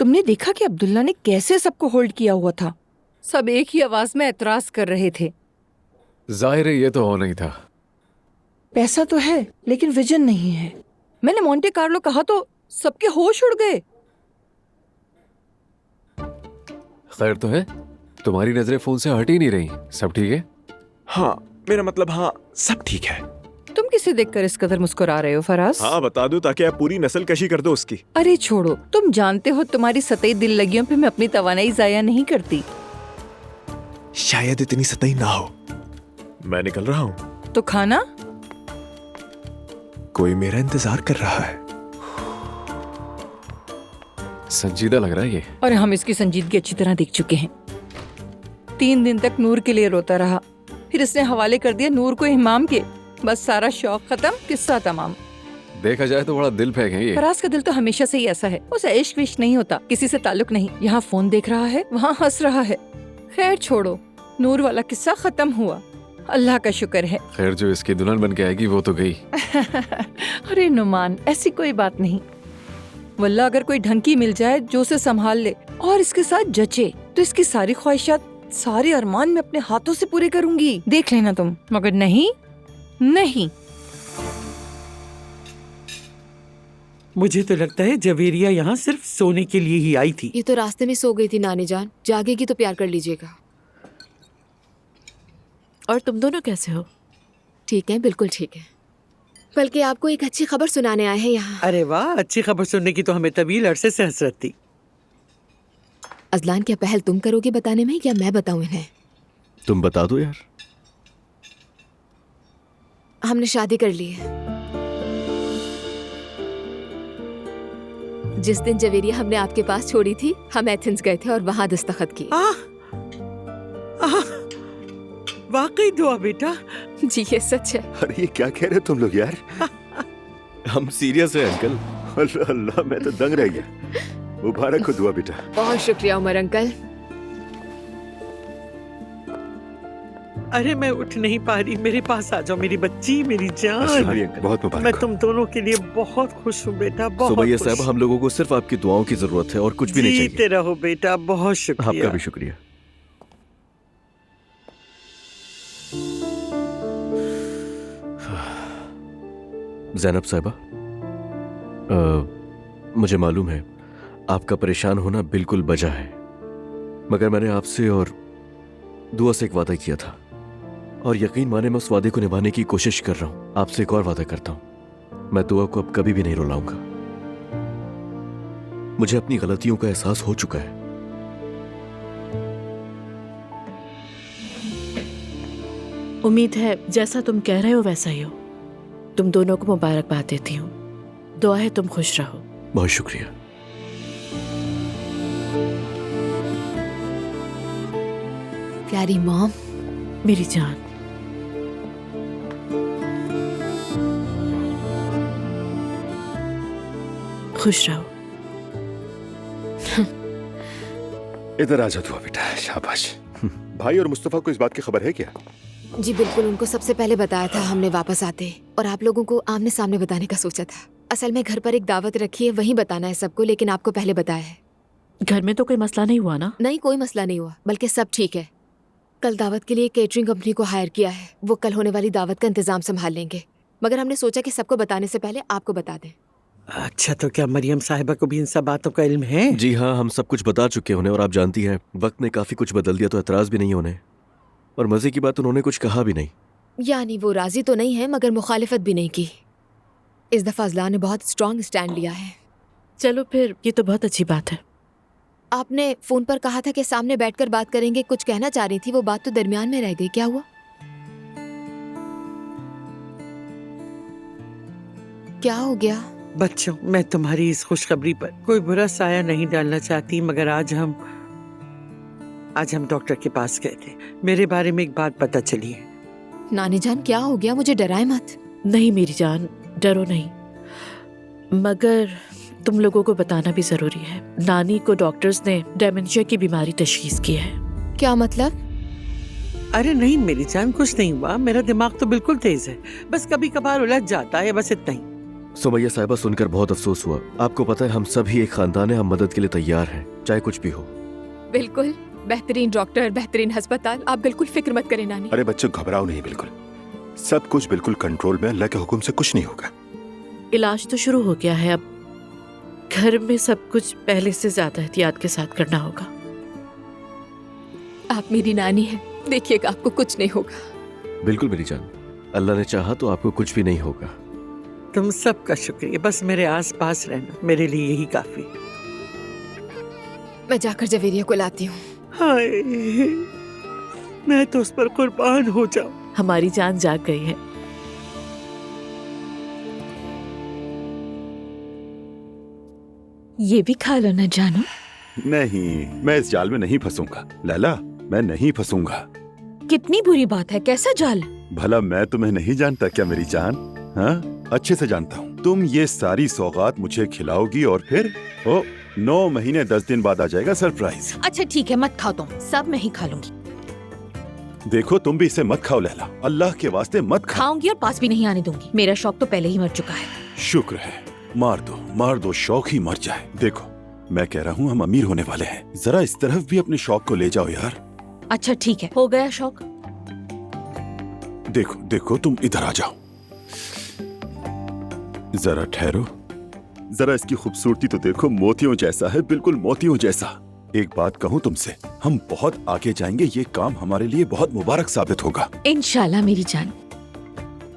तुमने देखा कि अब्दुल्ला ने कैसे सबको होल्ड किया हुआ था? सब एक ही आवाज में एतराज कर रहे थे। जाहिर है ये तो होना ही था। पैसा तो है लेकिन विजन नहीं है। मैंने मोंटे कार्लो कहा तो सबके होश उड़ गए। खैर तो है, तुम्हारी नजरें फोन से हट ही नहीं रही। सब ठीक है? हाँ, मेरा मतलब हाँ, सब ठीक है। तुम किसे देखकर इस कदर मुस्कुरा रहे हो फराज? हाँ, बता दूं ताकि आप पूरी नस्ल कशी कर दो उसकी। अरे छोड़ो, तुम जानते हो तुम्हारी सतई दिल लगियों पे मैं अपनी तवानाई जाया नहीं करती। शायद इतनी सतही ना हो। मैं निकल रहा हूँ। तो खाना? कोई मेरा इंतजार कर रहा है। संजीदा लग रहा है ये। और हम इसकी संजीदगी अच्छी तरह देख चुके हैं। 3 दिन तक नूर के लिए रोता रहा, फिर इसने हवाले कर दिया नूर को इमाम के। बस सारा शौक खत्म, किस्सा तमाम। देखा जाए तो बड़ा दिल फेंक है ये। फराज का दिल तो हमेशा से ही ऐसा है, उसे इश्क विश्क नहीं होता, किसी से ताल्लुक नहीं। यहाँ फोन देख रहा है, वहाँ हंस रहा है। खैर छोड़ो, नूर वाला किस्सा खत्म हुआ, अल्लाह का शुक्र है। खैर जो इसकी दुल्हन बन के आएगी वो तो गई। अरे नुमान, ऐसी कोई बात नहीं। वल्लाह अगर कोई ढंग की मिल जाए जो उसे संभाल ले और इसके साथ जचे तो इसकी सारी ख्वाहिशात, सारे अरमान में अपने हाथों से पूरे करूंगी, देख लेना तुम। मगर नहीं नहीं। मुझे तो लगता है जवेरिया यहाँ सिर्फ सोने के लिए ही आई थी। ये तो रास्ते में सो गई थी नानी जान, जागेगी तो प्यार कर लीजिएगा। और तुम दोनों कैसे हो? ठीक है, बिल्कुल ठीक है। बल्कि आपको एक अच्छी खबर सुनाने आए हैं यहाँ। अरे वाह, अच्छी खबर सुनने की तो हमें तवील अरसे से हसरत थी। अजलान, क्या पहल तुम करोगे बताने में या मैं बताऊं इन्हें? तुम बता दो यार। हमने शादी कर ली है। जिस दिन जवेरिया हमने आपके पास छोड़ी थी, हम एथेंस गए थे और वहां दस्तखत किए। वाकई दुआ बेटा। जी ये सच है। अरे ये क्या कह रहे हो तुम लोग यार? हम सीरियस है अंकल। अल्लाह अल्लाह, मैं तो दंग रह गया। मुबारक हो दुआ बेटा। बहुत शुक्रिया उमर अंकल। अरे मैं उठ नहीं पा रही, मेरे पास आ जाओ मेरी बच्ची, मेरी जान। बहुत मुबारक। मैं तुम दोनों के लिए बहुत खुश हूँ बेटा, बहुत सुबैया खुश। साहब, हम लोगों को सिर्फ आपकी दुआओं की जरूरत है और कुछ भी नहीं चाहिए। जीते रहो बेटा, बहुत शुक्रिया। आपका भी शुक्रिया। ज़ैनब साहिबा, मुझे मालूम है आपका परेशान होना बिल्कुल बजा है, मगर मैंने आपसे और दुआ से एक वादा किया था और यकीन माने मैं उस वादे को निभाने की कोशिश कर रहा हूं। आपसे एक और वादा करता हूं, मैं दुआ को अब कभी भी नहीं रुलाऊंगा। मुझे अपनी गलतियों का एहसास हो चुका है। उम्मीद है जैसा तुम कह रहे हो वैसा ही हो। तुम दोनों को मुबारकबाद देती हूँ। दुआ है तुम खुश रहो। बहुत शुक्रिया। प्यारी मॉम। मेरी जान। खुश रहो। इधर आ जा दुआ बेटा, शाबाश। भाई और मुस्तफा को इस बात की खबर है क्या? जी बिल्कुल, उनको सबसे पहले बताया था हमने वापस आते, और आप लोगों को आमने सामने बताने का सोचा था। असल में घर पर एक दावत रखी है, वहीं बताना है सबको, लेकिन आपको पहले बताया है। घर में तो कोई मसला नहीं हुआ ना? नहीं, कोई मसला नहीं हुआ, बल्कि सब ठीक है। कल दावत के लिए केटरिंग कंपनी को हायर किया है, वो कल होने वाली दावत का इंतजाम संभाल लेंगे। मगर हमने सोचा कि सबको बताने से पहले आपको बता दें। अच्छा, तो क्या मरियम साहिबा को भी इन सब बातों का इल्म है? जी हाँ, हम सब कुछ बता चुके उन्हें, और आप जानती हैं वक्त ने काफी कुछ बदल दिया, तो एतराज भी नहीं होने। और मजे की बात, उन्होंने कुछ कहा भी नहीं। यानी वो राजी तो नहीं है मगर मुखालिफत भी नहीं की। इस दफा अजलान ने बहुत स्ट्रॉन्ग स्टैंड लिया है। चलो फिर, ये तो बहुत अच्छी बात है। आपने फोन पर कहा था कि सामने बैठकर बात करेंगे, कुछ कहना चाह रही थी, वो बात तो दरमियान में रह गई, क्या हुआ? क्या हो गया? बच्चों, मैं तुम्हारी इस खुशखबरी पर कोई बुरा साया नहीं डालना चाहती, मगर आज हम डॉक्टर के पास गए थे। मेरे बारे में एक बात पता चली है। नानी जान, क्या हो गया? मुझे डराए मत। नहीं मेरी जान, डरो नहीं, मगर तुम लोगों को बताना भी जरूरी है। नानी को डॉक्टर्स ने डेमेंशिया की बीमारी तशखीस की है। क्या मतलब? अरे नहीं मेरी जान, कुछ नहीं हुआ। मेरा दिमाग तो बिल्कुल तेज है, बस कभी कभार उलझ जाता है, बस इतना ही। सुमैया साहिबा, सुनकर बहुत अफसोस हुआ। आपको पता है हम सभी एक खानदान है, हम मदद के लिए तैयार हैं, चाहे कुछ भी हो। बिल्कुल, बेहतरीन डॉक्टर, बेहतरीन अस्पताल, आप बिल्कुल फिक्र मत करें नानी। अरे बच्चों, घबराओ नहीं, बिल्कुल सब कुछ बिल्कुल कंट्रोल में, अल्लाह के हुक्म से कुछ नहीं होगा। इलाज तो शुरू हो गया है, अब घर में सब कुछ पहले से ज्यादा एहतियात के साथ करना होगा। आप मेरी नानी हैं, देखिएगा आपको कुछ नहीं होगा। बिल्कुल मेरी जान, अल्लाह ने चाहा तो आपको कुछ भी नहीं होगा। तुम सबका शुक्रिया, बस मेरे आस पास रहना मेरे लिए यही काफी। मैं जाकर जवेरिया को लाती हूँ। हाय, मैं तो उस पर कुर्बान हो जाऊं। हमारी जान जाग गई है। ये भी खा लो ना जानू। नहीं, मैं इस जाल में नहीं फंसूंगा लैला, मैं नहीं फंसूंगा। कितनी बुरी बात है, कैसा जाल? भला मैं तुम्हें नहीं जानता क्या मेरी जान? हाँ, अच्छे से जानता हूँ। तुम ये सारी सौगात मुझे खिलाओगी और फिर 9 महीने 10 दिन बाद आ जाएगा सरप्राइज। अच्छा ठीक है, मत खाओ तुम, सब मैं ही खा लूंगी। देखो तुम भी इसे मत खाओ लैला, अल्लाह के वास्ते मत खाओ। खाऊंगी और पास भी नहीं आने दूंगी। मेरा शौक तो पहले ही मर चुका है। शुक्र है, मार दो, शौक ही मर जाए। देखो मैं कह रहा हूँ हम अमीर होने वाले हैं, जरा इस तरफ भी अपने शौक को ले जाओ यार। अच्छा ठीक है, हो गया शौक। देखो देखो, तुम इधर आ जाओ, जरा ठहरो, जरा इसकी खूबसूरती तो देखो, मोतियों जैसा है, बिल्कुल मोतियों जैसा। एक बात कहूँ तुमसे, हम बहुत आगे जाएंगे, ये काम हमारे लिए बहुत मुबारक साबित होगा। इंशाल्लाह मेरी जान।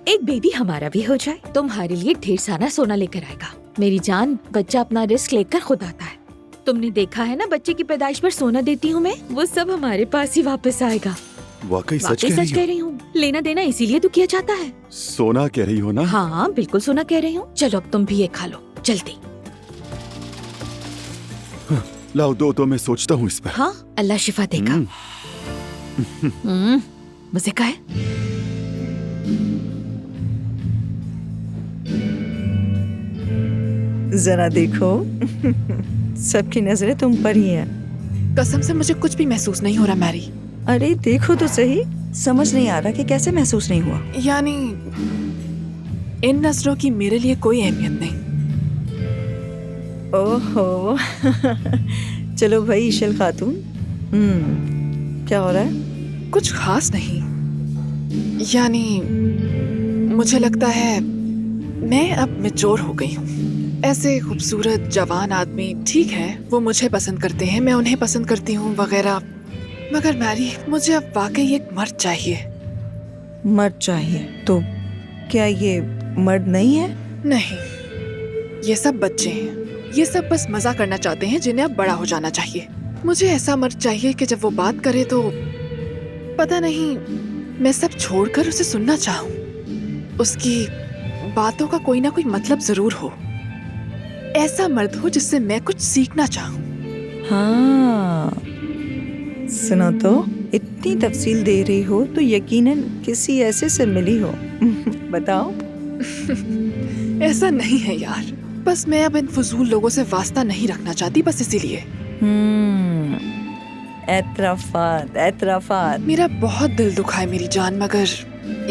एक बेबी हमारा भी हो जाए, तुम्हारे लिए ढेर सारा सोना लेकर आएगा। मेरी जान, बच्चा अपना रिस्क लेकर खुद आता है। तुमने देखा है ना, बच्चे की पैदाइश पर सोना देती हूँ मैं, वो सब हमारे पास ही वापस आएगा। वाकई सच वाकई सच कह रही हूँ। लेना देना इसीलिए तो किया जाता है। सोना कह रही हो ना? हाँ बिल्कुल सोना कह रही हूँ। चलो अब तुम भी ये खा लो जल्दी। लाओ दो, मैं सोचता हूँ इस पर। हाँ, अल्लाह शिफा देगा। मजे का है। जरा देखो, सबकी नजरें तुम पर ही हैं। कसम से मुझे कुछ भी महसूस नहीं हो रहा मैरी। अरे देखो तो सही, समझ नहीं आ रहा कि कैसे महसूस नहीं हुआ। यानी इन नजरों की मेरे लिए कोई अहमियत नहीं। ओहो चलो भाई ईशल खातून, क्या हो रहा है? कुछ खास नहीं, यानी मुझे लगता है मैं अब मैच्योर हो गई हूँ। ऐसे खूबसूरत जवान आदमी ठीक है, वो मुझे पसंद करते हैं, मैं उन्हें पसंद करती हूँ वगैरह, मगर मैरी मुझे अब वाकई एक मर्द चाहिए। मर्द चाहिए? तो क्या ये मर्द नहीं है? नहीं, ये सब बच्चे हैं, ये सब बस मजा करना चाहते हैं जिन्हें अब बड़ा हो जाना चाहिए। मुझे ऐसा मर्द चाहिए कि जब वो बात करे तो पता नहीं, मैं सब छोड़कर उसे सुनना चाहूँ, उसकी बातों का कोई ना कोई मतलब जरूर हो। ऐसा मर्द हो जिससे मैं कुछ सीखना चाहूँ। हाँ सुनो तो, इतनी तफसील दे रही हो तो यकीनन किसी ऐसे से मिली हो। बताओ। ऐसा नहीं है यार, बस मैं अब इन फजूल लोगों से वास्ता नहीं रखना चाहती, बस इसीलिए। एतराफात। मेरा बहुत दिल दुखा है मेरी जान, मगर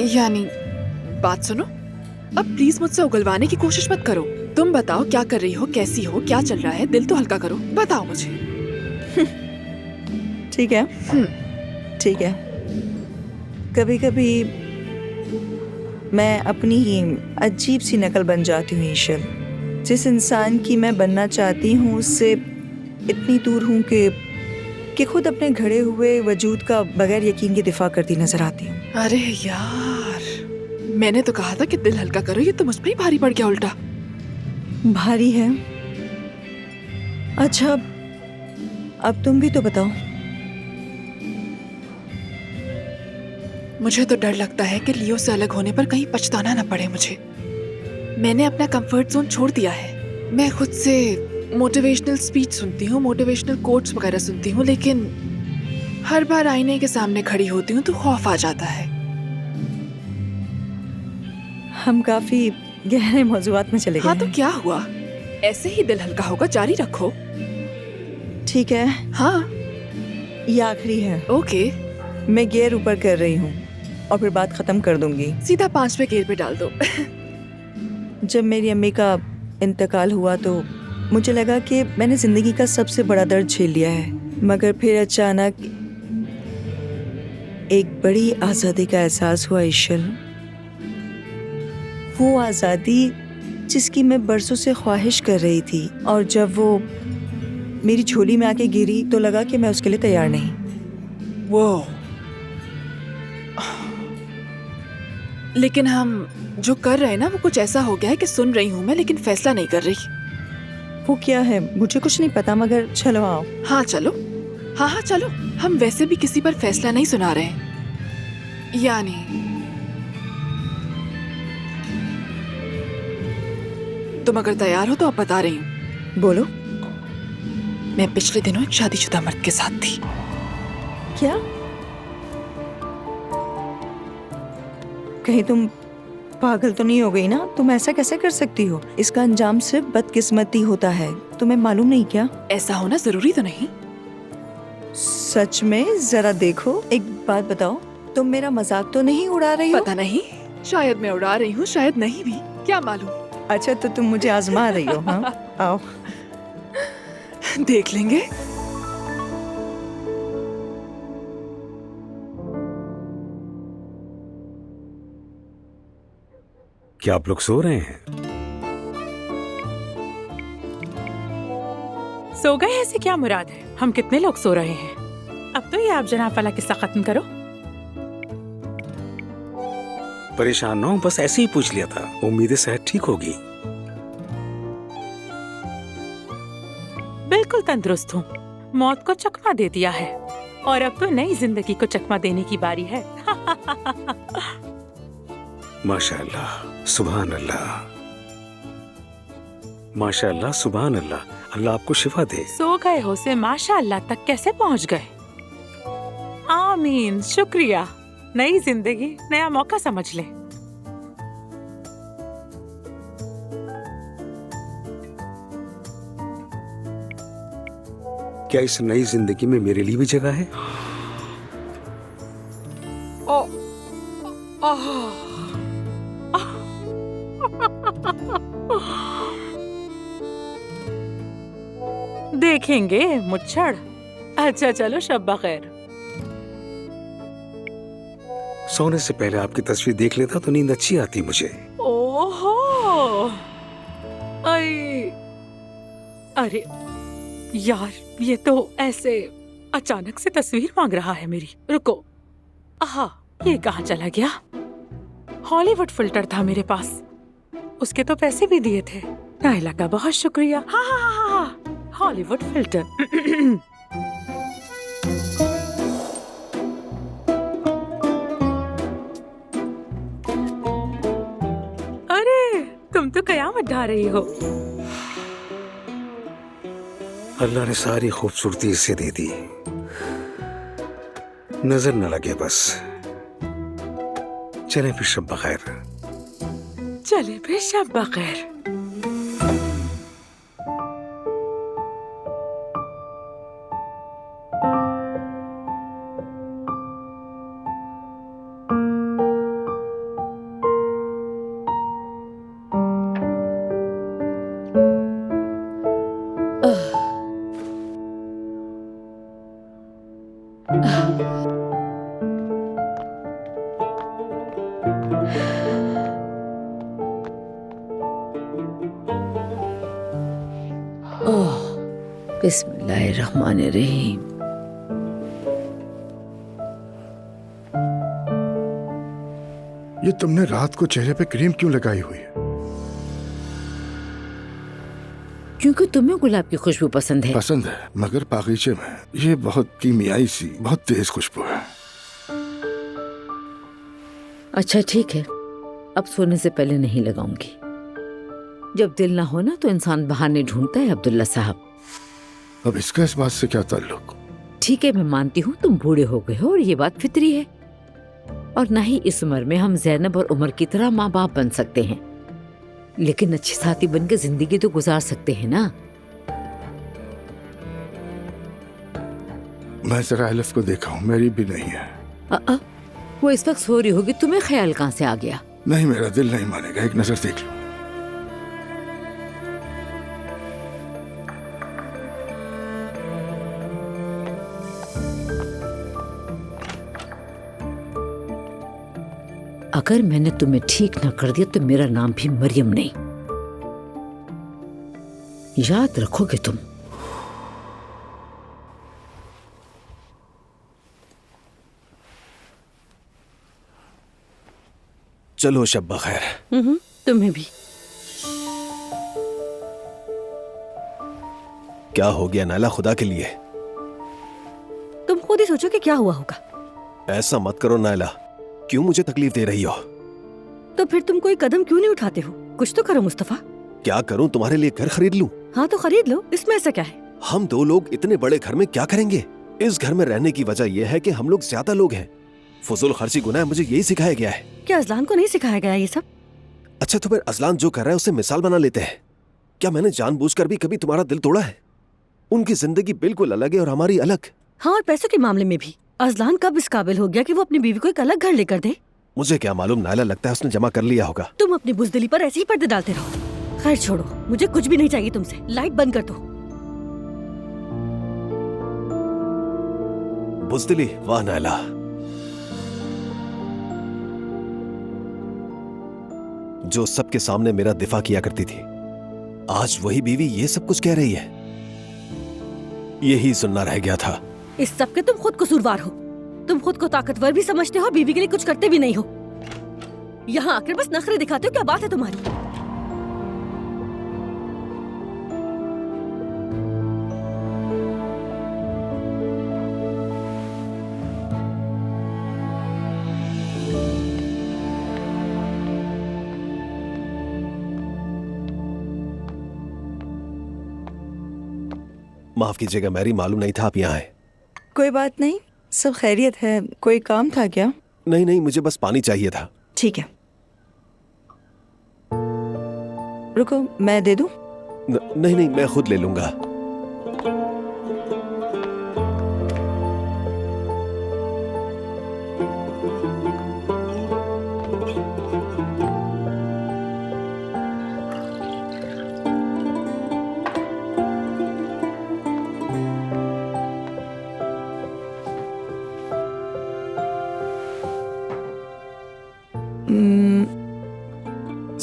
यानी बात सुनो, अब प्लीज मुझसे उगलवाने की कोशिश मत करो। तुम बताओ क्या कर रही हो, कैसी हो, क्या चल रहा है, दिल तो हल्का करो, बताओ मुझे। ठीक है ठीक है, कभी कभी मैं अपनी ही अजीब सी नकल बन जाती हूँ ईशल। जिस इंसान की मैं बनना चाहती हूँ उससे इतनी दूर हूँ कि खुद अपने घड़े हुए वजूद का बगैर यकीन के दिफा करती नजर आती हूँ। अरे यार, मैंने तो कहा था कि दिल हल्का करो, ये तो मुझ पर ही भारी पड़ गया उल्टा। भारी है? अच्छा अब तुम भी तो बताओ। मुझे तो डर लगता है कि लियो से अलग होने पर कहीं पछताना न पड़े मुझे। मैंने अपना कंफर्ट जोन छोड़ दिया है। मैं खुद से मोटिवेशनल स्पीच सुनती हूँ, मोटिवेशनल कोट्स वगैरह सुनती हूँ, लेकिन हर बार आईने के सामने खड़ी होती हूँ तो खौफ आ जाता है। हम काफी गहरे मौजुआत में चले गए। हाँ तो क्या हुआ, ऐसे ही दिल हल्का होगा, जारी रखो। ठीक है। हाँ ये आखिरी है। ओके, मैं गियर ऊपर कर रही हूँ और फिर बात खत्म कर दूंगी। सीधा 5वें गियर पे डाल दो। जब मेरी अम्मी का इंतकाल हुआ तो मुझे लगा कि मैंने ज़िंदगी का सबसे बड़ा दर्द झेल लिया है, मगर फिर अचानक एक बड़ी आज़ादी का एहसास हुआ ईशल। वो आज़ादी जिसकी मैं बरसों से ख्वाहिश कर रही थी, और जब वो मेरी झोली में आके गिरी तो लगा कि मैं उसके लिए तैयार नहीं। वो लेकिन हम जो कर रहे हैं ना वो कुछ ऐसा हो गया है कि सुन रही हूँ मैं, लेकिन फैसला नहीं कर रही। वो क्या है मुझे कुछ नहीं पता, मगर चलो आओ। हाँ चलो, हाँ चलो। हम वैसे भी किसी पर फैसला नहीं सुना रहे हैं, यानी तुम अगर तैयार हो तो अब बता रही हूँ। बोलो। मैं पिछले दिनों एक शादीशुदा मर्द के साथ थी। क्या? कहीं तुम पागल तो नहीं हो गई ना? तुम ऐसा कैसे कर सकती हो? इसका अंजाम सिर्फ बदकिस्मती होता है, तुम्हें मालूम नहीं क्या? ऐसा होना जरूरी तो नहीं। सच में? जरा देखो, एक बात बताओ, तुम मेरा मजाक तो नहीं उड़ा रही हो? पता नहीं, शायद मैं उड़ा रही हूँ, शायद नहीं भी, क्या मालूम। अच्छा, तो तुम मुझे आजमा रही हो? हाँ, आओ। देख लेंगे। क्या आप लोग सो रहे हैं? सो गए ऐसे क्या मुराद है? हम कितने लोग सो रहे हैं? अब तो ये आप जनाब वाला किस्सा खत्म करो। परेशान ना हो, बस ऐसे ही पूछ लिया था। उम्मीद है सेहत ठीक होगी। बिल्कुल तंदुरुस्त हूँ। मौत को चकमा दे दिया है और अब तो नई जिंदगी को चकमा देने की बारी है। माशाअल्लाह, सुभान अल्लाह, माशाअल्लाह, सुभान अल्लाह। अल्लाह आपको शिफा दे। सो गए हो से माशाअल्लाह तक कैसे पहुँच गए? आमीन, शुक्रिया। नई जिंदगी, नया मौका समझ ले। क्या इस नई जिंदगी में मेरे लिए भी जगह है? देखेंगे मुच्छड़। अच्छा चलो, शब बखैर। सोने से पहले आपकी तस्वीर देख लेता तो नींद अच्छी आती मुझे। ओहो, अरे यार, ये तो ऐसे अचानक से तस्वीर मांग रहा है मेरी। रुको, आहा, ये कहाँ चला गया? हॉलीवुड फिल्टर था मेरे पास, उसके तो पैसे भी दिए थे। नायला का बहुत शुक्रिया। हाँ हाँ हाँ हाँ, हॉलीवुड फिल्टर। अरे तुम तो कयामत ढा रही हो। अल्लाह ने सारी खूबसूरती इसे दे दी, नजर न लगे बस। चले फिर शब बखैर। चले फिर शब बखैर। बिस्मिल्लाहिर्रहमानिर्रहीम। ये तुमने रात को चेहरे पे क्रीम क्यों लगाई हुई है? क्योंकि तुम्हें गुलाब की खुशबू पसंद है। पसंद है, मगर बागीचे में ये बहुत कीमियाई सी, बहुत तेज खुशबू है। अच्छा ठीक है, अब सोने से पहले नहीं लगाऊंगी। जब दिल ना हो ना तो इंसान बहाने ढूंढता है अब्दुल्ला साहब। अब इसका इस बात से क्या ताल्लुक? ठीक है, मैं मानती हूँ तुम बूढ़े हो गए हो और ये बात फितरी है, और ना ही इस उम्र में हम जैनब और उमर की तरह माँ बाप बन सकते हैं, लेकिन अच्छे साथी बनकर जिंदगी तो गुजार सकते हैं ना। मैं जरा एलिफ को देखा हूँ, मेरी भी नहीं है। वो इस वक्त सो रही होगी, तुम्हें ख्याल कहाँ से आ गया? नहीं, मेरा दिल नहीं मानेगा, एक नजर देख लो। अगर मैंने तुम्हें ठीक ना कर दिया तो मेरा नाम भी मरियम नहीं। याद रखोगे तुम। चलो शब बखैर। तुम्हें भी। क्या हो गया नायला, खुदा के लिए? तुम खुद ही सोचो कि क्या हुआ होगा। ऐसा मत करो नायला, क्यों मुझे तकलीफ दे रही हो? तो फिर तुम कोई कदम क्यों नहीं उठाते हो? कुछ तो करो मुस्तफा। क्या करूं, तुम्हारे लिए घर खरीद लूं? हाँ तो खरीद लो, इसमें ऐसा क्या है? हम दो लोग इतने बड़े घर में क्या करेंगे? इस घर में रहने की वजह यह है कि हम लोग ज्यादा लोग हैं। फजूल खर्ची गुनाह है, मुझे यही सिखाया गया है। क्या अजलान को नहीं सिखाया गया ये सब? अच्छा तो फिर अजलान जो कर रहा है उसे मिसाल बना लेते हैं। क्या मैंने जानबूझकर भी कभी तुम्हारा दिल तोड़ा है? उनकी जिंदगी बिल्कुल अलग है और हमारी अलग। हाँ, और पैसों के मामले में भी अजलान कब इस काबिल हो गया कि वो अपनी बीवी को एक अलग घर लेकर दे? मुझे क्या मालूम नायला, लगता है उसने जमा कर लिया होगा। तुम अपनी बुजदिली पर ऐसे ही पर्दे डालते रहो। खैर छोड़ो, मुझे कुछ भी नहीं चाहिए तुमसे। लाइट बंद कर दो। बुज़दिली, वाह नायला। जो सबके सामने मेरा दिफा किया करती थी, आज वही बीवी ये सब कुछ कह रही है। यही सुनना रह गया था। इस सब के तुम खुद कसूरवार हो। तुम खुद को ताकतवर भी समझते हो और बीवी के लिए कुछ करते भी नहीं हो। यहाँ आकर बस नखरे दिखाते हो। क्या बात है तुम्हारी? माफ कीजिएगा मैरी, मालूम नहीं था आप यहाँ हैं। कोई बात नहीं, सब खैरियत है। कोई काम था क्या? नहीं नहीं, मुझे बस पानी चाहिए था। ठीक है, रुको मैं दे दूं? नहीं नहीं, मैं खुद ले लूंगा।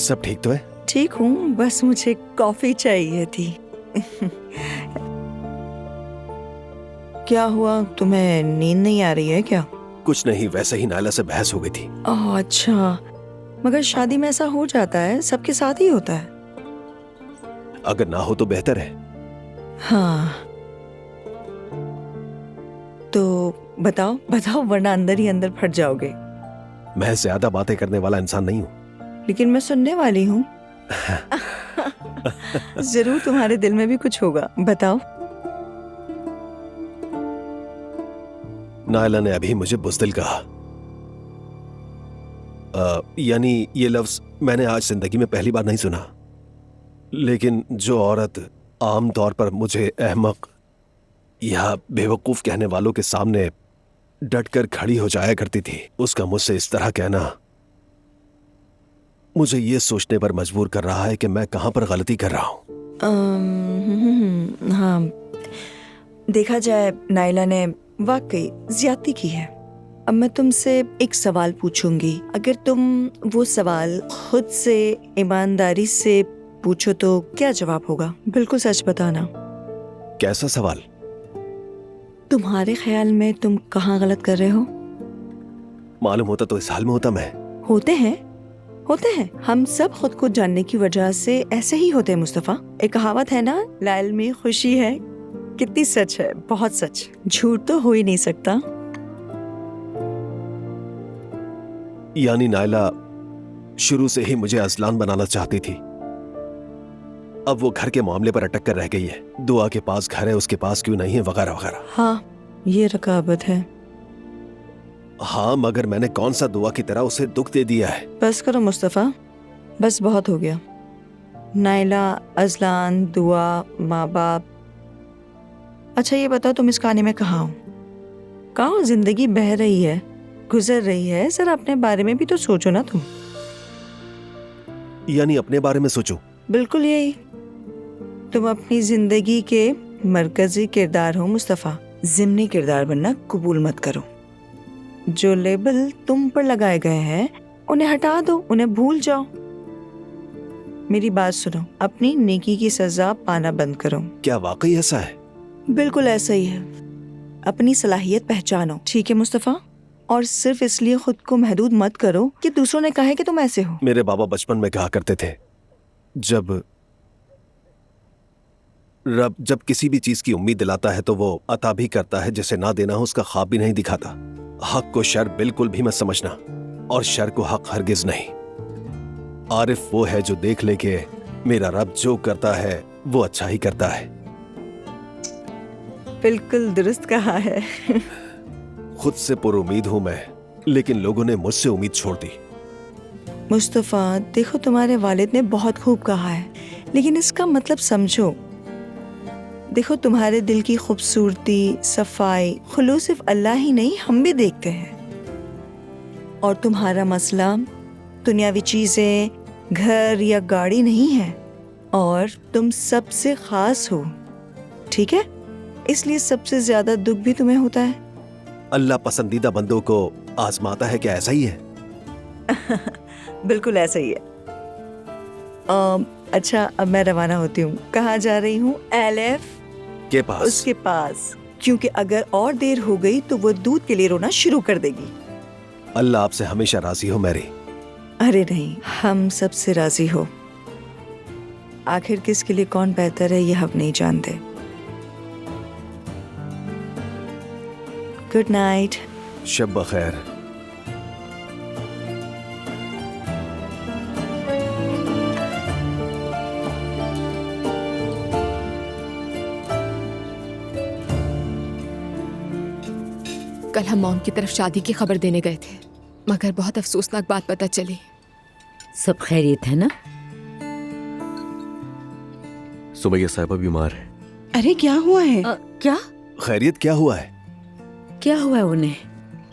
सब ठीक तो है? ठीक हूँ, बस मुझे कॉफी चाहिए थी। क्या हुआ, तुम्हें नींद नहीं आ रही है क्या? कुछ नहीं, वैसे ही नायला से बहस हो गई थी। ओह अच्छा, मगर शादी में ऐसा हो जाता है, सबके साथ ही होता है। अगर ना हो तो बेहतर है। हाँ तो बताओ बताओ, वरना अंदर ही अंदर फट जाओगे। मैं ज्यादा बातें करने वाला इंसान नहीं हूँ। लेकिन मैं सुनने वाली हूँ। जरूर तुम्हारे दिल में भी कुछ होगा, बताओ। नायला ने अभी मुझे बुज़दिल कहा। यानी ये लफ्ज मैंने आज जिंदगी में पहली बार नहीं सुना। लेकिन जो औरत आम तौर पर मुझे अहमक या बेवकूफ कहने वालों के सामने डटकर खड़ी हो जाया करती थी, उसका मुझसे इस तरह कहना मुझे ये सोचने पर मजबूर कर रहा है कि मैं कहां पर गलती कर रहा हूं। हाँ, देखा जाए नायला ने वाकई ज्यादती की है। अब मैं तुमसे एक सवाल पूछूंगी, अगर तुम वो सवाल खुद से ईमानदारी से पूछो तो क्या जवाब होगा? बिल्कुल सच बताना। कैसा सवाल? तुम्हारे ख्याल में तुम कहाँ गलत कर रहे हो? मालूम होता तो इस हाल में होता मैं। होते हैं, हम सब खुद को जानने की वजह से ऐसे ही होते हैं मुस्तफा। एक कहावत है ना, लाल में खुशी है। कितनी सच है, बहुत सच। झूठ तो हो ही नहीं सकता। यानी नायला शुरू से ही मुझे अजलान बनाना चाहती थी। अब वो घर के मामले पर अटक कर रह गई है। दुआ के पास घर है, उसके पास क्यों नहीं है, वगैरह वगैरह। हाँ, ये रकाबत है। हाँ, मगर मैंने कौन सा दुआ की तरह उसे दुख दे दिया है। बस करो मुस्तफा, बस बहुत हो गया। नायला, अजलान, दुआ, माँ बाप। अच्छा ये बताओ, तुम इस कहानी में कहाँ हो? कहाँ जिंदगी बह रही है, गुजर रही है, जरा अपने बारे में भी तो सोचो ना तुम। यानी अपने बारे में सोचो? बिल्कुल यही। तुम अपनी जिंदगी के मरकजी किरदार हो मुस्तफा। जिम्नी किरदार बनना कबूल मत करो। जो लेबल तुम पर लगाए गए हैं उन्हें हटा दो, उन्हें भूल जाओ। मेरी बात सुनो, अपनी नेकी की सजा पाना बंद करो। क्या वाकई ऐसा है? बिल्कुल ऐसा ही है। अपनी सलाहियत पहचानो, ठीक है मुस्तफा? और सिर्फ इसलिए खुद को महदूद मत करो कि दूसरों ने कहा है कि तुम ऐसे हो। मेरे बाबा बचपन में कहा करते थे, जब रब जब किसी भी चीज की उम्मीद दिलाता है तो वो अता भी करता है, जिसे ना देना हो उसका ख्वाब भी नहीं दिखाता। हक को शर बिल्कुल भी मत समझना, और शर को हक हरगिज नहीं। आरिफ वो है जो देख ले कि मेरा रब जो करता है वो अच्छा ही करता है। बिल्कुल दुरुस्त कहा है। खुद से पुरुमीद हूं मैं, लेकिन लोगों ने मुझसे उम्मीद छोड़ दी। मुस्तफा देखो, तुम्हारे वालिद ने बहुत खूब कहा है, लेकिन इसका मतलब समझो। देखो, तुम्हारे दिल की खूबसूरती, सफाई, खुलूस सिर्फ अल्लाह ही नहीं, हम भी देखते हैं। और तुम्हारा मसला दुनियावी चीजें, घर या गाड़ी नहीं है, और तुम सबसे खास हो, ठीक है? इसलिए सबसे ज्यादा दुख भी तुम्हें होता है। अल्लाह पसंदीदा बंदों को आजमाता है, क्या ऐसा ही है? बिल्कुल ऐसा ही है। अच्छा, अब मैं रवाना होती हूँ। कहाँ जा रही हूँ? एलेफ के पास। उसके पास, क्योंकि अगर और देर हो गई तो वो दूध के लिए रोना शुरू कर देगी। अल्लाह आपसे हमेशा राजी हो मैरी। अरे नहीं, हम सबसे राजी हो। आखिर किसके लिए कौन बेहतर है ये हम नहीं जानते। Good night. शब बखैर। कल हम मॉम की तरफ शादी की खबर देने गए थे, मगर बहुत अफसोसनाक बात पता चली। सब खैरियत है ना? सुमैया साहिबा बीमार है। अरे क्या हुआ है? क्या खैरियत क्या हुआ है? क्या हुआ है उन्हें?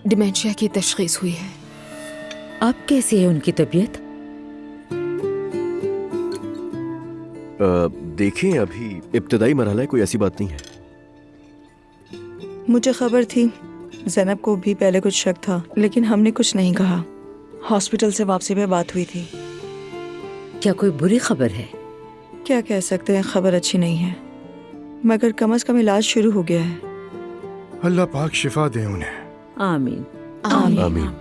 डिमेंशिया की तशखीस हुई है। अब कैसी है उनकी तबीयत? देखें, अभी इब्तदाई मरहला है, कोई ऐसी बात नहीं है। मुझे खबर थी, ज़ैनब को भी पहले कुछ शक था, लेकिन हमने कुछ नहीं कहा। हॉस्पिटल से वापसी में बात हुई थी। क्या कोई बुरी खबर है? क्या कह सकते हैं, खबर अच्छी नहीं है, मगर कम से कम इलाज शुरू हो गया है। अल्लाह पाक शिफा दे उन्हें। आमीन। आमीन। आमीन।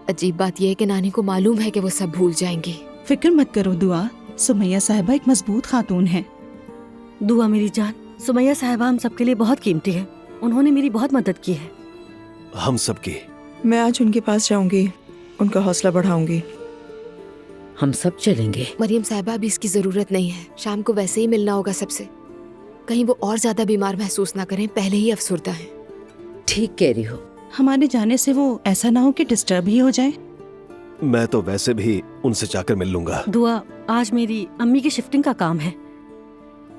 अजीब बात यह है कि नानी को मालूम है कि वो सब भूल जाएंगी। फिक्र मत करो दुआ, सुमैया साहिबा एक मजबूत खातून है। दुआ मेरी जान, सुमैया साहिबा हम सबके लिए बहुत कीमती है। उन्होंने मेरी बहुत मदद की है। हम सबकी। मैं आज उनके पास जाऊंगी, उनका हौसला बढ़ाऊंगी। हम सब चलेंगे। मरियम साहिबा अभी इसकी जरूरत नहीं है, शाम को वैसे ही मिलना होगा सबसे। कहीं वो और ज्यादा बीमार महसूस ना करें, पहले ही अफसुर्दा है। ठीक कह रही हो। हमारे जाने से वो ऐसा ना हो कि डिस्टर्ब ही हो जाए। मैं तो वैसे भी उनसे जाकर मिल लूंगा। दुआ, आज मेरी अम्मी की शिफ्टिंग का काम है,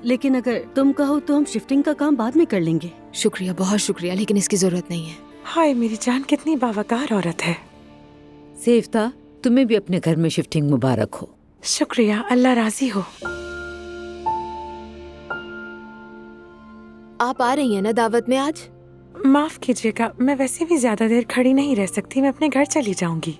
लेकिन अगर तुम कहो तो हम शिफ्टिंग का काम बाद में कर लेंगे। शुक्रिया, बहुत शुक्रिया, लेकिन इसकी जरूरत नहीं है। हाय मेरी जान, कितनी बावकार औरत है। सेफ्ता, तुम्हें भी अपने घर में शिफ्टिंग मुबारक हो। शुक्रिया, अल्लाह राजी हो। आप आ रही हैं ना दावत में आज? माफ कीजिएगा, मैं वैसे भी ज्यादा देर खड़ी नहीं रह सकती, मैं अपने घर चली जाऊंगी।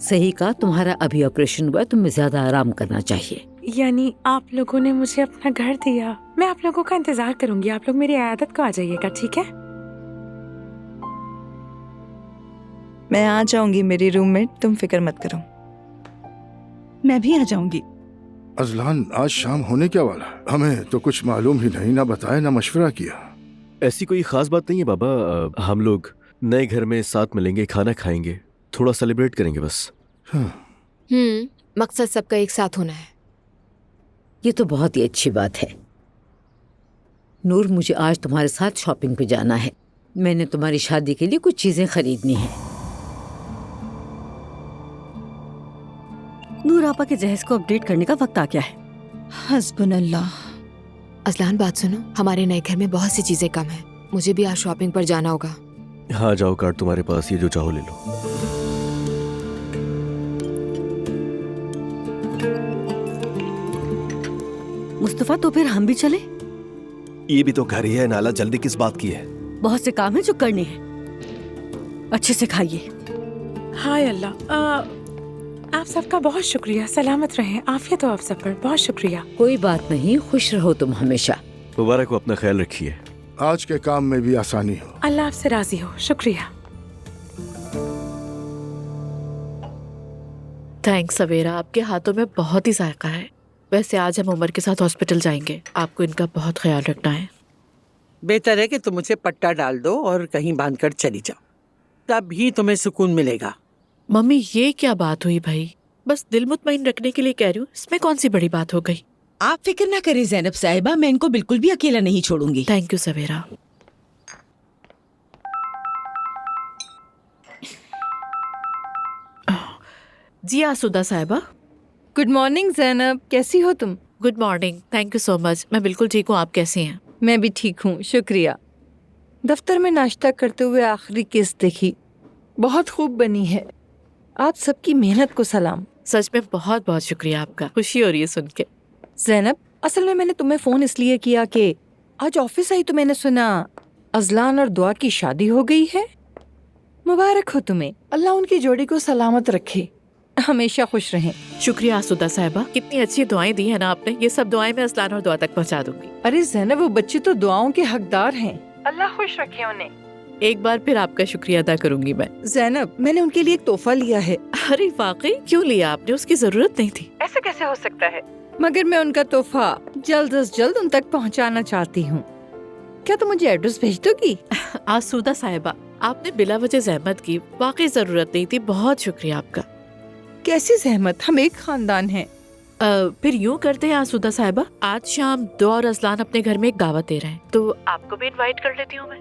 सही कहा, तुम्हारा अभी ऑपरेशन हुआ, तुम्हें ज्यादा आराम करना चाहिए। यानी आप लोगों ने मुझे अपना घर दिया, मैं आप लोगों का इंतजार करूंगी। आप लोग मेरी आयादत को आ जाइएगा, ठीक है? मैं आ जाऊंगी मेरी रूममेट, तुम फिक्र मत करो। मैं भी आ जाऊंगी। अजलान, आज शाम होने क्या वाला? हमें तो कुछ मालूम ही नहीं, ना बताया ना मशवरा किया। ऐसी कोई खास बात नहीं है बाबा, हम लोग नए घर में साथ मिलेंगे, खाना खाएंगे, थोड़ा सेलिब्रेट करेंगे बस। मकसद सबका एक साथ होना है। ये तो बहुत ही अच्छी बात है। नूर, मुझे आज तुम्हारे साथ शॉपिंग पे जाना है। मैंने तुम्हारी शादी के लिए कुछ चीजें खरीदनी है। नूर आपा के जहेज को अपडेट करने का वक्त आ गया है। हस्बुनल्लाह। अजलान, बात सुनो, हमारे नए घर में बहुत सी चीजें कम हैं। मुझे भी आज शॉपिंग पर जाना होगा। हाँ जाओ, कार्ड तुम्हारे पास, ये जो चाहो ले लो। मुस्तफा, तो फिर हम भी चले? ये भी तो घर ही है, नाला जल्दी किस बात की है? बहुत से काम है जो करने हैं। अच्छे से खाइए। हाय अल्लाह, आप सबका बहुत शुक्रिया। सलामत रहें, आफियत हो आप सब पर। बहुत शुक्रिया। कोई बात नहीं, खुश रहो तुम हमेशा। मुबारक को अपना ख्याल रखिए। आज के काम में भी आसानी हो। अल्लाह आपसे राजी हो। शुक्रिया। थैंक्स सवेरा, आपके हाथों में बहुत ही जायका है। वैसे आज हम उमर के साथ हॉस्पिटल जाएंगे, आपको इनका बहुत ख्याल रखना है। बेहतर है कि तुम मुझे पट्टा डाल दो और कहीं बांधकर चली जाओ, तभी तुम्हें सुकून मिलेगा। मम्मी ये क्या बात हुई भाई? बस दिल मुतमईन रखने के लिए कह रही हूँ, इसमें कौन सी बड़ी बात हो गई? आप फिक्र ना करें जैनब साहिबा, मैं इनको बिल्कुल भी अकेला नहीं छोड़ूंगी। थैंक यू सवेरा। जी आसुदा साहिबा। गुड मॉर्निंग जैनब, कैसी हो तुम? Good morning, thank you so much. मैं बिल्कुल ठीक हूँ, आप कैसी हैं? मैं भी ठीक हूँ, शुक्रिया। दफ्तर में नाश्ता करते हुए आखिरी किस्त देखी, बहुत खूब बनी है। आप सबकी मेहनत को सलाम। सच में बहुत बहुत शुक्रिया आपका, खुशी हो रही है सुन के। जैनब, असल में मैंने तुम्हें फोन इसलिए किया कि आज ऑफिस आई तो मैंने सुना अजलान और दुआ की शादी हो गई है। मुबारक हो तुम्हें, अल्लाह उनकी जोड़ी को सलामत रखे, हमेशा खुश रहें। शुक्रिया आसुदा साहिबा, कितनी अच्छी दुआएं दी है ना आपने। ये सब दुआएं मैं असलान और दुआ तक पहुंचा दूंगी। अरे जैनब, वो बच्चे तो दुआओं के हकदार हैं, अल्लाह खुश रखे उन्हें। एक बार फिर आपका शुक्रिया अदा करूंगी मैं। जैनब, मैंने उनके लिए एक तोहफा लिया है। अरे वाकई? क्यों लिया आपने? उसकी जरूरत नहीं थी। ऐसे कैसे हो सकता है? मगर मैं उनका तोहफा जल्द से जल्द उन तक पहुंचाना चाहती हूँ। क्या तुम मुझे एड्रेस भेज दोगी? आसूदा साहिबा, आपने बिला वजह जहमत की, वाकई जरूरत नहीं थी। बहुत शुक्रिया आपका। कैसी जहमत, हम एक खानदान हैं। फिर यूँ करते हैं आसूदा साहिबा, आज शाम दुआ और असलान अपने घर में एक दावत दे रहे हैं, तो आपको भी इनवाइट कर लेती हूँ मैं।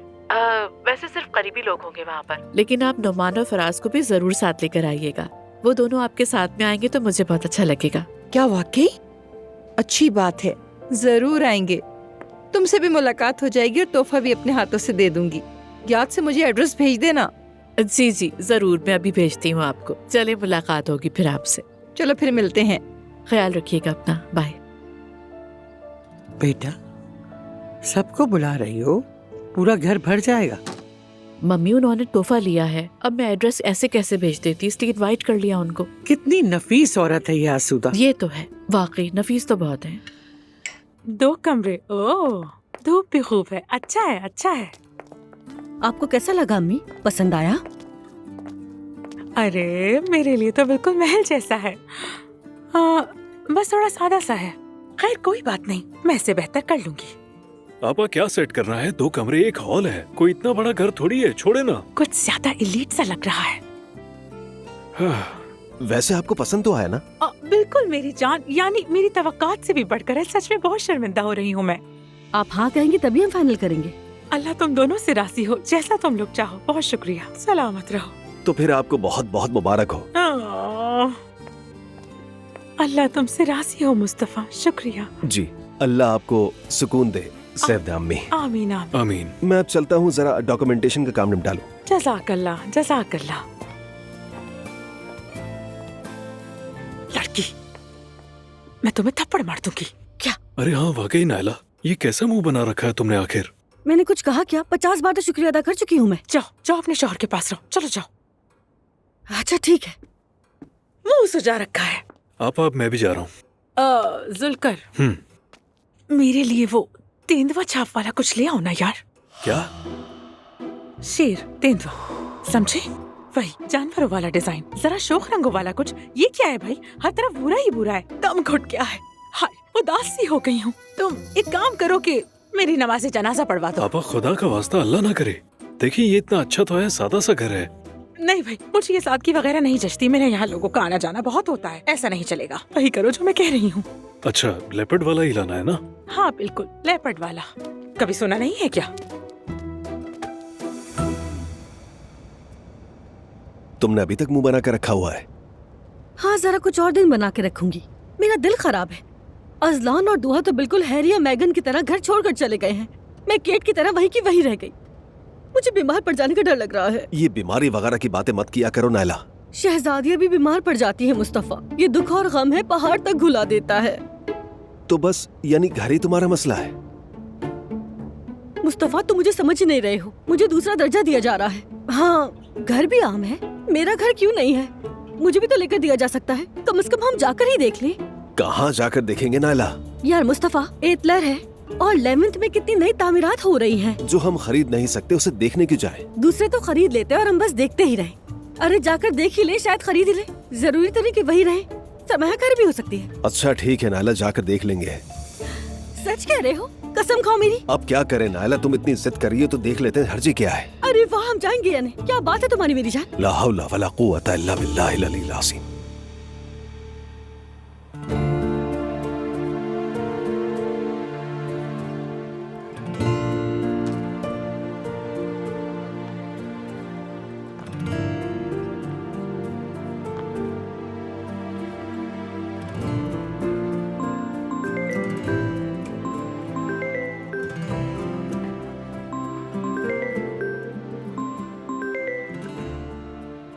वैसे सिर्फ करीबी लोग होंगे वहाँ पर, लेकिन आप नुमान और फराज को भी जरूर साथ लेकर आइएगा। वो दोनों आपके साथ में आएंगे तो मुझे बहुत अच्छा लगेगा। क्या वाकई? अच्छी बात है, जरूर आएंगे। तुमसे भी मुलाकात हो जाएगी और तोहफा भी अपने हाथों से दे दूंगी। याद से मुझे एड्रेस भेज देना। जी जी जरूर, मैं अभी भेजती हूँ आपको। चले, मुलाकात होगी फिर आपसे। चलो फिर मिलते हैं। ख्याल रखिएगा अपना, बाय। बेटा, सबको बुला रही हो? पूरा घर भर जाएगा। मम्मी, उन्होंने तोहफा लिया है, अब मैं एड्रेस ऐसे कैसे भेज देती, इसलिए इनवाइट कर लिया उनको। कितनी नफीस औरत है ये आसूदा। ये तो है, वाकई नफीस तो बहुत है। 2 कमरे, ओह धूप भी खूब है। अच्छा है, अच्छा है। आपको कैसा लगा अम्मी? पसंद आया? अरे मेरे लिए तो बिल्कुल महल जैसा है। बस थोड़ा सादा सा है। खैर कोई बात नहीं, मैं इसे बेहतर कर लूंगी। आपा क्या सेट करना है? 2 कमरे, एक हॉल है, कोई इतना बड़ा घर थोड़ी है, छोड़े ना। कुछ ज्यादा इलीट सा लग रहा है। वैसे आपको पसंद तो आया ना? बिल्कुल मेरी जान, यानी मेरी तवक्कात से भी बढ़कर है। सच में बहुत शर्मिंदा हो रही हूँ मैं। आप हाँ कहेंगे तभी हम फाइनल करेंगे। अल्लाह तुम दोनों से राजी हो, जैसा तुम लोग चाहो। बहुत शुक्रिया, सलामत रहो। तो फिर आपको बहुत बहुत मुबारक हो। अल्लाह तुमसे राजी हो मुस्तफा। शुक्रिया जी, अल्लाह आपको सुकून दे सैयदा अम्मी। आमीन आमीन। आमीन। मैं अब चलता हूँ, जरा डॉक्यूमेंटेशन का काम निपटा लूं। जज़ाकल्लाह जज़ाकल्लाह। लड़की, मैं तुम्हें थप्पड़ मार दूंगी। क्या? अरे हाँ वाकई नायला, ये कैसा मुंह बना रखा है तुमने आखिर? मैंने कुछ कहा क्या? 50 बार तो शुक्रिया अदा कर चुकी हूँ मैं। जाओ जाओ अपने शौहर के पास रहो, चलो जाओ। अच्छा ठीक है। मुंह सुजा रखा है। आप मैं भी जा रहा हूँ। जुलकर, मेरे लिए वो तेंदुआ छाप वाला कुछ ले आओ ना यार। क्या? शेर तेंदुआ, समझे? वही जानवरों वाला डिजाइन, जरा शोख रंगों वाला कुछ। ये क्या है भाई? हर तरफ बुरा ही बुरा है। दम घुट गया है। हाय, उदास सी हो गई हूँ। तुम एक काम करो कि मेरी नमाज़े जनाजा पढ़वा दो। आपा खुदा का वास्ता अल्लाह ना करे। देखिए ये इतना अच्छा तो है, सादा सा घर है। नहीं भाई, मुझे ये सादगी वगैरह नहीं जचती। मेरे यहाँ लोगों का आना जाना बहुत होता है, ऐसा नहीं चलेगा। वही करो जो मैं कह रही हूँ। अच्छा, लेपर्ड वाला ही लाना है ना? हाँ बिल्कुल, लेपर्ड वाला। कभी सुना नहीं है क्या? तुमने अभी तक मुंह बना कर रखा हुआ है। हाँ, जरा कुछ और दिन बना के रखूंगी। मेरा दिल खराब है। अजलान और दुआ तो बिल्कुल हैरी और मैगन की तरह घर छोड़कर चले गए हैं। मैं केट की तरह वहीं की वहीं रह गई। मुझे बीमार पड़ जाने का डर लग रहा है। ये बीमारी वगैरह की बातें मत किया करो नायला। शहजादियाँ भी बीमार पड़ जाती है मुस्तफा। ये दुख और गम है, पहाड़ तक घुला देता है। तो बस यानी घर ही तुम्हारा मसला है? मुस्तफा, तुम मुझे समझ ही नहीं रहे हो। मुझे दूसरा दर्जा दिया जा रहा है। हाँ, घर भी आम है, मेरा घर क्यों नहीं है? मुझे भी तो लेकर दिया जा सकता है। कम से कम हम जाकर ही देख लें। कहाँ जाकर देखेंगे नायला? यार मुस्तफा, एतलर है और 11th में कितनी नई तामीरात हो रही हैं। जो हम खरीद नहीं सकते उसे देखने क्यों जाए? दूसरे तो खरीद लेते हैं और हम बस देखते ही रहे। अरे जाकर देख ही ले, शायद खरीद ही ले। जरूरी तो नहीं कि वही रहे, समय कर भी हो सकती है। अच्छा ठीक है नायला, जाकर देख लेंगे। सच कह रहे हो? कसम खाओ मेरी। अब क्या करें नायला, तुम इतनी जिद कर रही हो तो देख लेते हैं, हर्जी क्या है? अरे वाह, हम जाएंगे या नहीं? क्या बात है तुम्हारी मेरी जान। ला हौला वला कुव्वता इल्ला बिल्लाहिल अलील अज़ीम।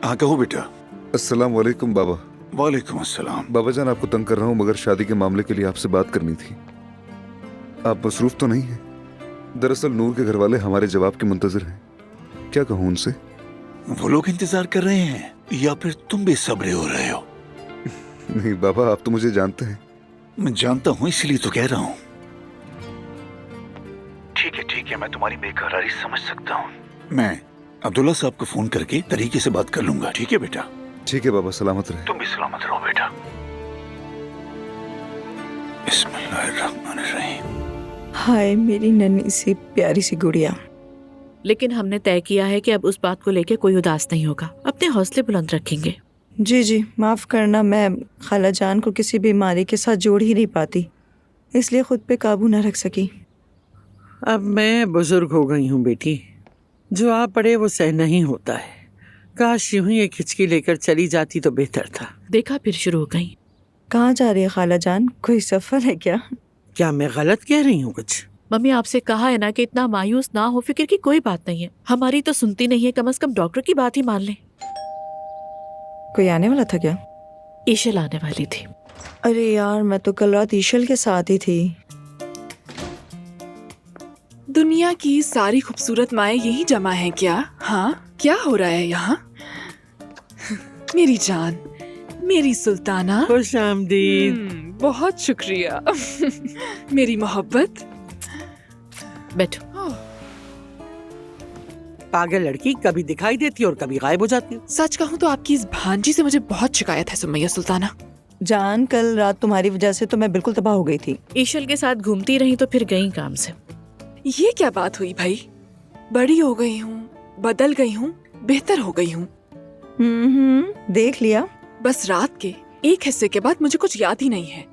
हाँ कहो बेटा। अस्सलाम वालेकुम बाबा। वालेकुम अस्सलाम। बाबा जान, आपको तंग कर रहा हूँ मगर शादी के मामले के लिए आपसे बात करनी थी। आप मसरूफ तो नहीं हैं? दरअसल नूर के घर वाले हमारे जवाब के मुंतजर हैं। क्या कहूँ उनसे? वो लोग इंतजार कर रहे हैं या फिर तुम बेसब्रे हो रहे हो? नहीं बाबा, आप तो मुझे जानते हैं। मैं जानता हूँ, इसलिए तो कह रहा हूँ। ठीक है, मैं तुम्हारी बेकरारी समझ सकता हूँ। मैं अब्दुल्ला साहब को फोन करके तरीके से बात कर लूंगा। ठीक है बेटा? ठीक है बाबा, सलामत रहे। तुम भी सलामत रहो बेटा। बिस्मिल्लाहिर्रहमानिर्रहीम। हाय मेरी नन्ही सी प्यारी सी गुड़िया। लेकिन हमने तय किया है कि अब उस बात को लेकर कोई उदास नहीं होगा। अपने हौसले बुलंद रखेंगे। जी माफ करना, मैं खाला जान को किसी बीमारी के साथ जोड़ ही नहीं पाती, इसलिए खुद पे काबू ना रख सकी। अब मैं बुजुर्ग हो गई हूँ बेटी, जो आ पड़े वो सहना ही होता है। काश यूं ही एक हिचकी लेकर चली जाती तो बेहतर था। देखा, फिर शुरू हो गई। कहाँ जा रही है खाला जान? कोई सफर है क्या? क्या मैं गलत कह रही हूँ कुछ? मम्मी आपसे कहा है ना कि इतना मायूस ना हो, फिक्र की कोई बात नहीं है। हमारी तो सुनती नहीं है, कम से कम डॉक्टर की बात ही मान लें। कोई आने वाला था क्या? ईशल आने वाली थी। अरे यार, मैं तो कल रात ईशल के साथ ही थी। दुनिया की सारी खूबसूरत माएँ यही जमा हैं क्या? हाँ, क्या हो रहा है यहाँ? मेरी जान, मेरी सुल्ताना। खुश आमदीद। बहुत शुक्रिया। मेरी मोहब्बत। बैठो। पागल लड़की, कभी दिखाई देती और कभी गायब हो जाती। सच कहूँ तो आपकी इस भांजी से मुझे बहुत शिकायत है सुमैया सुल्ताना। जान, कल रात तुम्हारी वजह से तो मैं बिल्कुल तबाह हो गई थी। ईशल के साथ घूमती रही तो फिर गई काम से। ये क्या बात हुई भाई? बड़ी हो गई हूँ, बदल गई हूँ, बेहतर हो गई हूँ। देख लिया। बस रात के एक हिस्से के बाद मुझे कुछ याद ही नहीं है,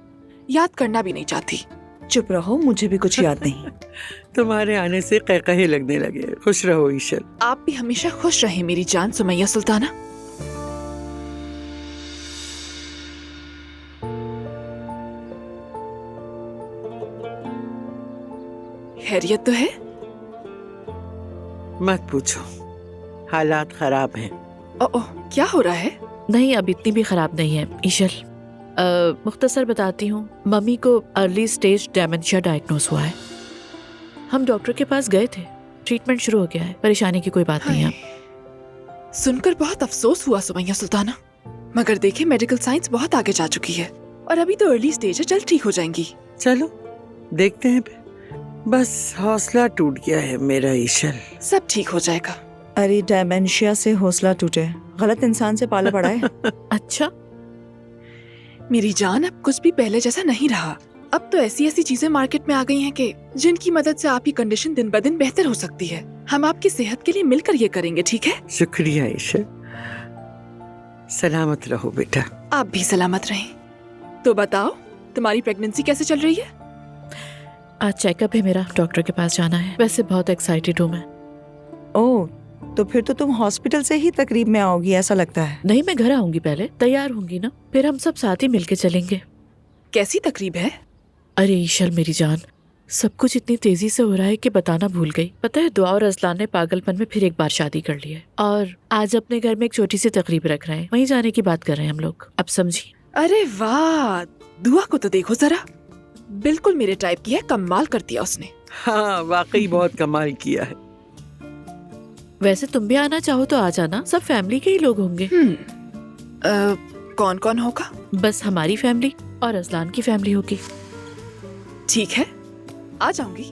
याद करना भी नहीं चाहती। चुप रहो, मुझे भी कुछ याद नहीं। तुम्हारे आने से कहकहे लगने लगे। खुश रहो ईशल। आप भी हमेशा खुश रहे मेरी जान सुमैया सुल्ताना। खैरियत तो है? मत पूछो, हालात खराब हैं। ओह, क्या हो रहा है? नहीं, अब इतनी भी खराब नहीं है ईशल। मुख्तसर बताती हूँ, मम्मी को अर्ली स्टेज डेमेंशिया डायग्नोस हुआ है। हम डॉक्टर के पास गए थे, ट्रीटमेंट शुरू हो गया है। परेशानी की कोई बात नहीं है। सुनकर बहुत अफसोस हुआ सुमैया सुल्ताना, मगर देखे मेडिकल साइंस बहुत आगे जा चुकी है और अभी तो अर्ली स्टेज है, जल्द ठीक हो जाएंगी। चलो देखते हैं। बस हौसला टूट गया है मेरा ईशल। सब ठीक हो जाएगा। अरे डायमेंशिया से हौसला टूटे, गलत इंसान से पाला पड़ा है। अच्छा मेरी जान, अब कुछ भी पहले जैसा नहीं रहा। अब तो ऐसी ऐसी चीजें मार्केट में आ गई हैं कि जिनकी मदद से आपकी कंडीशन दिन ब दिन बेहतर हो सकती है। हम आपकी सेहत के लिए मिलकर ये करेंगे, ठीक है? शुक्रिया ईशल। सलामत रहो बेटा। आप भी सलामत रहें। तो बताओ, तुम्हारी प्रेगनेंसी कैसे चल रही है? आज चेकअप है मेरा, डॉक्टर के पास जाना है। वैसे बहुत एक्साइटेड हूँ मैं। ओह, तो फिर तो तुम हॉस्पिटल से ही तकरीब में आओगी ऐसा लगता है। नहीं, मैं घर आऊंगी, पहले तैयार होंगी ना, फिर हम सब साथ ही मिलके चलेंगे। कैसी तकरीब है? अरे ईशल मेरी जान, सब कुछ इतनी तेजी से हो रहा है कि बताना भूल गई। पता है, दुआ और असलान ने पागलपन में फिर एक बार शादी कर ली है और आज अपने घर में एक छोटी सी तकरीब रख रहे हैं। वहीं जाने की बात कर रहे हैं हम लोग। अब समझी? अरे वाह, दुआ को तो देखो जरा, बिल्कुल मेरे टाइप की है। कमाल कर दिया उसने। हाँ, वाकई बहुत कमाल किया है। वैसे तुम भी आना चाहो तो आ जाना, सब फैमिली के ही लोग होंगे। कौन कौन होगा? बस हमारी फैमिली और अजलान की फैमिली होगी। ठीक है, आ जाऊंगी,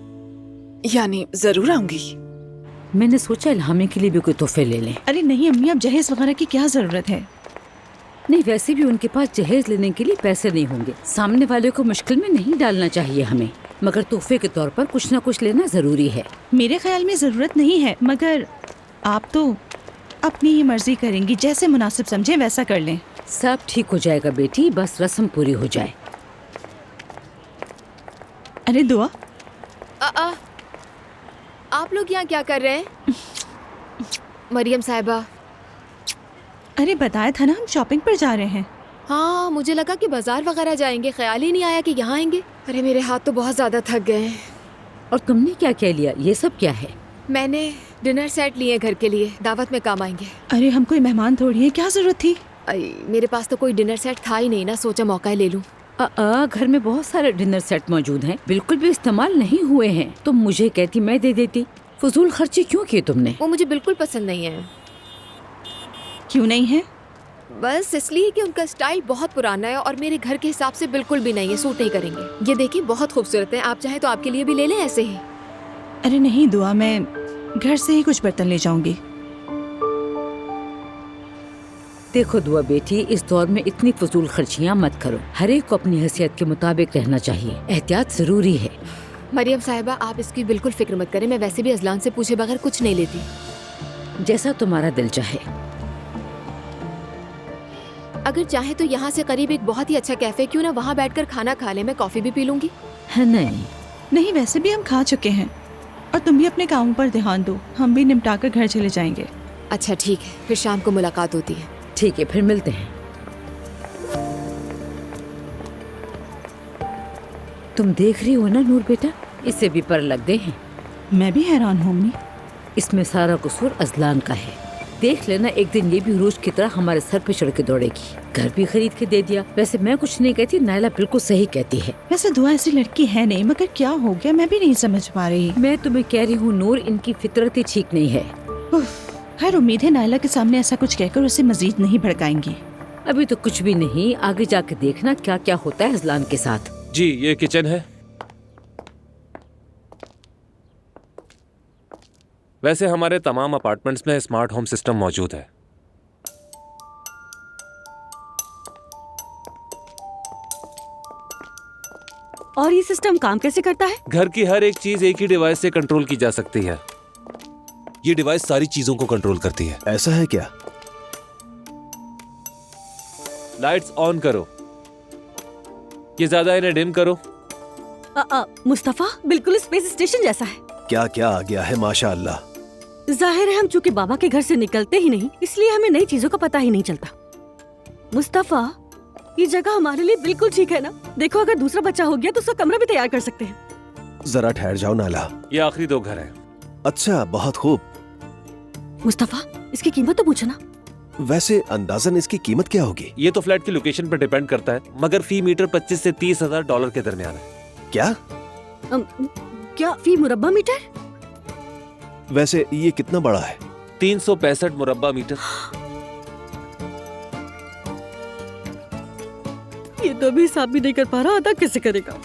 यानी जरूर आऊंगी। मैंने सोचा इल्हामी के लिए भी कोई तोहफे ले लें। अरे नहीं अम्मी, अब जहेज वगैरह की क्या जरूरत है? नहीं, वैसे भी उनके पास जहेज लेने के लिए पैसे नहीं होंगे। सामने वाले को मुश्किल में नहीं डालना चाहिए हमें, मगर तोहफे के तौर पर कुछ ना कुछ लेना जरूरी है। मेरे ख्याल में जरूरत नहीं है, मगर आप तो अपनी ही मर्जी करेंगी, जैसे मुनासिब समझे वैसा कर लें। सब ठीक हो जाएगा बेटी, बस रस्म पूरी हो जाए। अरे दुआ, आप लोग यहाँ क्या कर रहे हैं? मरियम साहिबा। अरे बताया था ना हम शॉपिंग पर जा रहे हैं। हाँ, मुझे लगा कि बाजार वगैरह जाएंगे, ख्याल ही नहीं आया कि यहाँ आएंगे। अरे मेरे हाथ तो बहुत ज्यादा थक गए हैं। और तुमने क्या क्या लिया? ये सब क्या है? मैंने डिनर सेट लिए घर के लिए, दावत में काम आएंगे। अरे हम कोई मेहमान थोड़ी है, क्या जरूरत थी? मेरे पास तो कोई डिनर सेट था ही नहीं ना, सोचा मौका ले लूं। घर में बहुत सारे डिनर सेट मौजूद हैं, बिल्कुल भी इस्तेमाल नहीं हुए हैं। तुम मुझे कहती, मैं दे देती। फजूल खर्ची क्यों किए तुमने? वो मुझे बिल्कुल पसंद नहीं है। क्यों नहीं है? बस इसलिए कि उनका स्टाइल बहुत पुराना है और मेरे घर के हिसाब से बिल्कुल भी नहीं है, सूट नहीं करेंगे। ये देखिए, बहुत खूबसूरत है, आप चाहें तो आपके लिए भी ले लें ऐसे ही। अरे नहीं दुआ, मैं घर से ही कुछ बर्तन ले जाऊंगी। देखो दुआ बेटी, इस दौर में इतनी फजूल खर्चियाँ मत करो। हर एक को अपनी हैसियत के मुताबिक रहना चाहिए, एहतियात जरूरी है। मरियम साहिबा, आप इसकी बिल्कुल फिक्र मत करें, मैं वैसे भी अजलान से पूछे बगैर कुछ नहीं लेती। जैसा तुम्हारा दिल चाहे। अगर चाहे तो यहाँ से करीब एक बहुत ही अच्छा कैफे, क्यों ना वहाँ बैठकर खाना खा ले, मैं कॉफी भी पी लूंगी। है नहीं नहीं, वैसे भी हम खा चुके हैं, और तुम भी अपने कामों पर ध्यान दो, हम भी निपटा कर घर चले जाएंगे। अच्छा ठीक है, फिर शाम को मुलाकात होती है। ठीक है, फिर मिलते हैं। तुम देख रही हो ना नूर बेटा, इससे भी पर लग गए हैं। मैं भी हैरान हूँ अम्मी। इसमें सारा कसूर अजलान का है। देख लेना, एक दिन ये भी रोज की तरह हमारे सर पे चढ़ के दौड़ेगी। घर भी खरीद के दे दिया। वैसे मैं कुछ नहीं कहती, नायला बिल्कुल सही कहती है। वैसे दुआ ऐसी लड़की है नहीं, मगर क्या हो गया मैं भी नहीं समझ पा रही। मैं तुम्हें कह रही हूँ नूर, इनकी फितरत ही ठीक नहीं है। खैर, उम्मीद है नायला के सामने ऐसा कुछ कहकर उसे मजीद नहीं भड़काएंगी। अभी तो कुछ भी नहीं, आगे जाके देखना क्या क्या होता है अजलान के साथ। जी, ये किचन है। वैसे हमारे तमाम अपार्टमेंट्स में स्मार्ट होम सिस्टम मौजूद है। और ये सिस्टम काम कैसे करता है? घर की हर एक चीज एक ही डिवाइस से कंट्रोल की जा सकती है। ये डिवाइस सारी चीजों को कंट्रोल करती है। ऐसा है क्या? लाइट्स ऑन करो, ये ज्यादा इन्हें डिम करो। मुस्तफा, बिल्कुल स्पेस स्टेशन जैसा है। क्या क्या आ गया है, माशाअल्लाह। जाहिर है हम चूंकि बाबा के घर से निकलते ही नहीं, इसलिए हमें नई चीजों का पता ही नहीं चलता। मुस्तफा, ये जगह हमारे लिए बिल्कुल ठीक है ना? देखो, अगर दूसरा बच्चा हो गया तो उसका कमरा भी तैयार कर सकते हैं। जरा ठहर जाओ नाला। ये आखिरी 2 घर हैं। अच्छा, बहुत खूब। मुस्तफा, इसकी कीमत तो पूछो ना। वैसे अंदाजन इसकी कीमत क्या होगी? ये तो फ्लैट की लोकेशन पर डिपेंड करता है, मगर फी मीटर 25 से 30 हजार डॉलर के दरमियान है। क्या? क्या फी मुरब्बा मीटर? वैसे ये कितना बड़ा है? 365 मुरब्बा मीटर। ये तो अभी हिसाब भी नहीं कर पा रहा, अदा कैसे करेगा?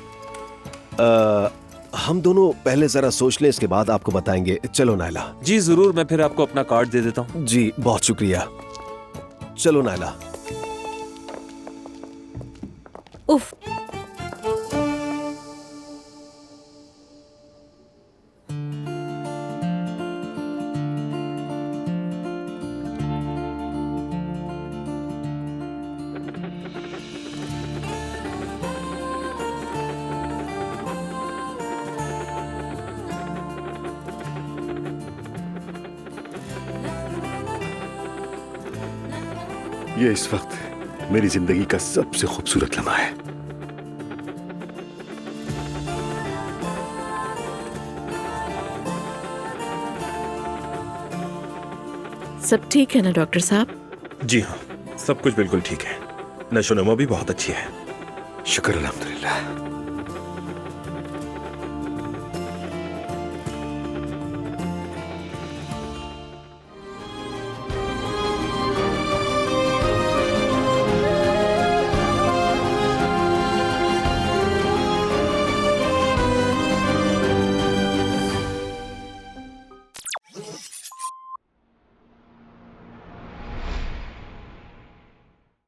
हम दोनों पहले जरा सोच लें, इसके बाद आपको बताएंगे। चलो नायला। जी जरूर, मैं फिर आपको अपना कार्ड दे देता हूँ। जी बहुत शुक्रिया। चलो नायला। उफ, ये इस वक्त मेरी जिंदगी का सबसे खूबसूरत लम्हा है। सब ठीक है ना डॉक्टर साहब? जी हाँ, सब कुछ बिल्कुल ठीक है। नशो नमा भी बहुत अच्छी है। शुक्र अल्हम्दुलिल्लाह।